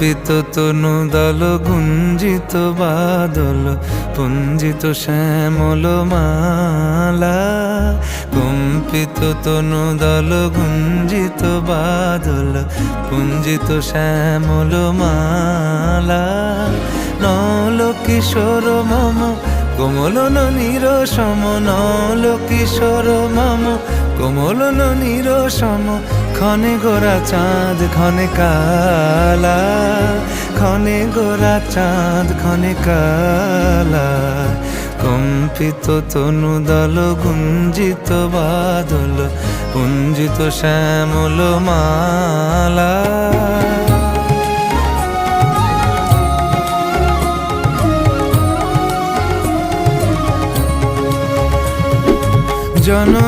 কম্পিত তনু দল গুঞ্জিত বাদল পুঞ্জিত শ্যামল মালা। কম্পিত তনু দল গুঞ্জিত বাদল পুঞ্জিত শ্যামল মালা। নল কিশোর মম কোমলন নিরসম, নল কিশোর মম কোমলন নিরসম। ক্ষণে গোরা চাঁদ ক্ষণে কালা, ক্ষণে গোরা চাঁদ ক্ষণে কালা। কম্পিত তনু দল গুঞ্জিত বাদল পুঞ্জিত শ্যামল মালা। জনম